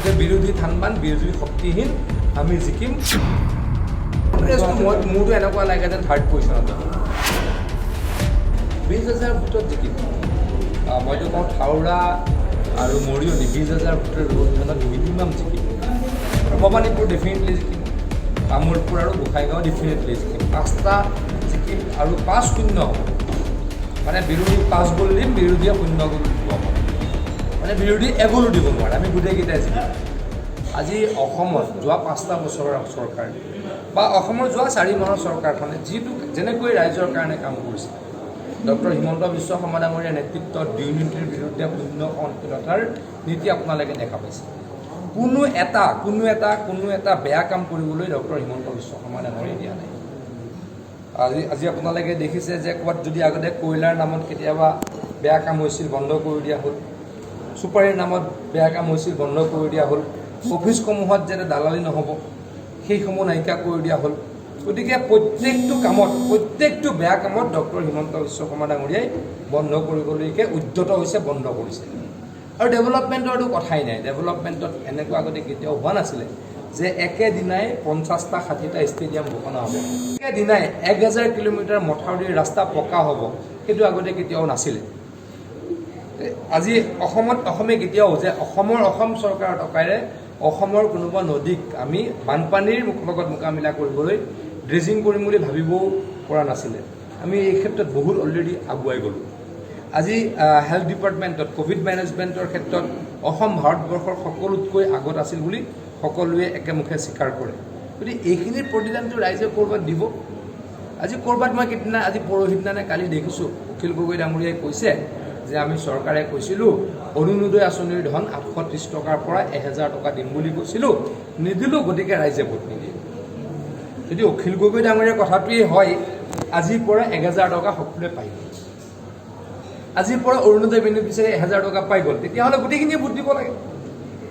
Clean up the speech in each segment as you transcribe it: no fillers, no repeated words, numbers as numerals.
গতিকে বিৰোধী থানবান বিৰোধী শক্তিহীন আমি জিকিম। মোৰতো এনেকুৱা লাগে যে থাৰ্ড পজিশ্যনত যাব 20,000 ভোটত জিকিম। মইতো কওঁ থাউৰা আৰু মৰিয়নি 20,000 ভোটৰ ব্যৱধানত মিনিমাম জিকিম। আৰু ভৱানীপুৰ ডেফিনেটলি জিকিম, তামোলপুৰ আৰু গোসাইগাঁও ডেফিনেটলি জিকিম। 5টা জিকিম আৰু 5-0 হ'ব। মানে বিৰোধী 5 গ'ল দিম, বিৰোধীয়ে 0 গ'ল দিব। মানে বিৰোধী এগলো দিব নোৱাৰে, আমি গোটেইকেইটাই জিকিম। আজি অসমত যোৱা 5টা বছৰৰ চৰকাৰ বা অসমৰ যোৱা 4 মাহৰ চৰকাৰখনে যেনেকৈ ৰাইজৰ কাৰণে কাম কৰিছে, ডক্টৰ হিমন্ত বিশ্ব শৰ্মা ডাঙৰীয়াৰ নেতৃত্বত দুৰ্নীতিৰ বিৰুদ্ধে শূন্য সহনশীলতাৰ নীতি আপোনালোকে দেখা পাইছে। কোনো এটা বেয়া কাম কৰিবলৈ ডক্টৰ হিমন্ত বিশ্ব শৰ্মা ডাঙৰীয়াই দিয়া নাই। আজি আপোনালোকে দেখিছে যে ক'ৰবাত যদি আগতে কয়লাৰ নামত কেতিয়াবা বেয়া কাম হৈছিল, বন্ধ কৰি দিয়া হ'ল। চুপাৰীৰ নামত বেয়া কাম হৈছিল, বন্ধ কৰি দিয়া হ'ল। অফিচসমূহত যাতে দালালি নহ'ব সেইসমূহ নাইকিয়া কৰি দিয়া হ'ল। গতিকে প্ৰত্যেকটো বেয়া কামত ডক্টৰ হিমন্ত বিশ্ব শৰ্মা ডাঙৰীয়াই বন্ধ কৰিবলৈকে উদ্যত হৈছে, বন্ধ কৰিছে। আৰু ডেভেলপমেণ্টৰতো কথাই নাই। ডেভেলপমেণ্টত এনেকুৱা আগতে কেতিয়াও হোৱা নাছিলে যে একেদিনাই 50টা 60টা ষ্টেডিয়াম ঘোষণা হ'ব, একেদিনাই 1000 কিলোমিটাৰ মথাউৰিৰ ৰাস্তা পকা হ'ব, সেইটো আগতে কেতিয়াও নাছিলে। আজি অসমে কেতিয়াও যে অসম চৰকাৰৰ টকাৰে অসমৰ কোনোবা নদীক আমি বানপানীৰ লগত মোকাবিলা কৰিবলৈ ড্ৰেজিং কৰিম বুলি ভাবিবও পৰা নাছিলে। আমি এই ক্ষেত্ৰত বহুত অলৰেডি আগুৱাই গ'লোঁ। আজি হেল্থ ডিপাৰ্টমেণ্টত ক'ভিড মেনেজমেণ্টৰ ক্ষেত্ৰত অসম ভাৰতবৰ্ষৰ সকলোতকৈ আগত আছিল বুলি সকলোৱে একেমুখে স্বীকাৰ কৰে। গতিকে এইখিনিৰ প্ৰতিদানটো ৰাইজে ক'ৰবাত দিব। আজি ক'ৰবাত মই আজি পৰহি দিনানে কালি দেখিছোঁ অখিল গগৈ ডাঙৰীয়াই কৈছে যে আমি চৰকাৰে কৈছিলোঁ অৰুণোদয় আঁচনিৰ ধন 830 টকাৰ পৰা 1000 টকা দিম বুলি কৈছিলোঁ, নিদিলোঁ, গতিকে ৰাইজে ভোট নিদিয়ে। যদি অখিল গগৈ ডাঙৰীয়াৰ কথাটোৱেই হয়, আজিৰ পৰা 1000 টকা সকলোৱে পাই গ'ল, আজিৰ পৰা অৰুণোদয় বেনিফিচিয়াৰী 1000 টকা পাই গ'ল, তেতিয়াহ'লে গোটেইখিনিয়ে ভোট দিব লাগে।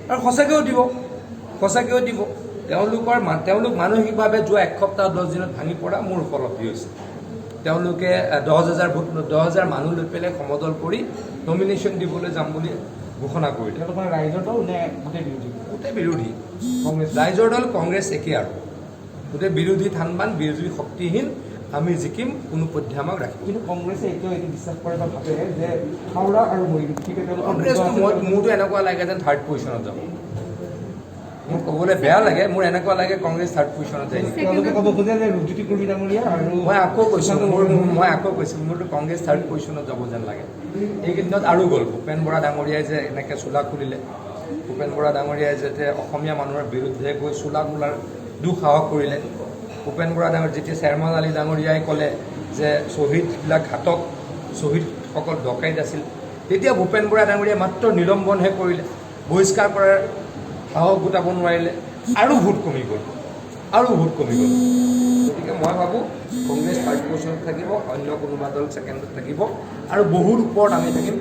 আৰু সঁচাকৈও দিব। তেওঁলোক মানসিকভাৱে যোৱা 1 সপ্তাহ 10 দিনত ভাঙি পৰা মোৰ উপলব্ধি হৈছে। তেওঁলোকে 10,000 মানুহ লৈ পেলাই সমদল কৰি নমিনেশ্যন দিবলৈ যাম বুলি ঘোষণা কৰিলে। তেওঁলোকৰ ৰাইজৰ দল নে গোটেই বিৰোধী? ৰাইজৰ দল কংগ্ৰেছ একেই আৰু গোটেই বিৰোধী থানবান বিৰোধী শক্তিহীন আমি জিকিম, কোনো পধ্যে আমাক ৰাখিম। কিন্তু কংগ্ৰেছে এতিয়াও এইটো বিশ্বাস কৰে বা ভাবে যে হাওৰা আৰু মোৰতো এনেকুৱা লাগে যেন থাৰ্ড পজিশ্যনত যাব। মোৰ ক'বলৈ বেয়া লাগে, মোৰ এনেকুৱা লাগে কংগ্ৰেছ থাৰ্ড পজিশ্যনত যায়। তেওঁলোকে ক'ব খোজে যে জ্যোতি কুৰ্মী ডাঙৰীয়া আৰু মই আকৌ কৈছোঁ মোৰতো কংগ্ৰেছ থাৰ্ড পজিশ্যনত যাব যেন লাগে। এইকেইদিনত আৰু গ'ল ভূপেন বৰা ডাঙৰীয়াই যে এনেকৈ চোলা খুলিলে, ভূপেন বৰা ডাঙৰীয়াই যাতে অসমীয়া মানুহৰ বিৰুদ্ধে গৈ চোলা খোলাৰ দুঃসাহস কৰিলে। ভূপেন বৰা যেতিয়া চেৰমান আলী ডাঙৰীয়াই ক'লে যে শ্বহীদবিলাক ঘাতক, শ্বহীদসকল ডকাইত আছিল, তেতিয়া ভূপেন বৰা ডাঙৰীয়াই মাত্ৰ নিলম্বনহে কৰিলে, বহিষ্কাৰ কৰাৰ সাহস গোটাব নোৱাৰিলে, আৰু ভোট কমি গ'ল। গতিকে মই ভাবোঁ কংগ্ৰেছ থাৰ্ড পজিশ্যনত থাকিব, অন্য কোনোবা দল ছেকেণ্ডত থাকিব, আৰু বহুত ওপৰত আমি থাকিম।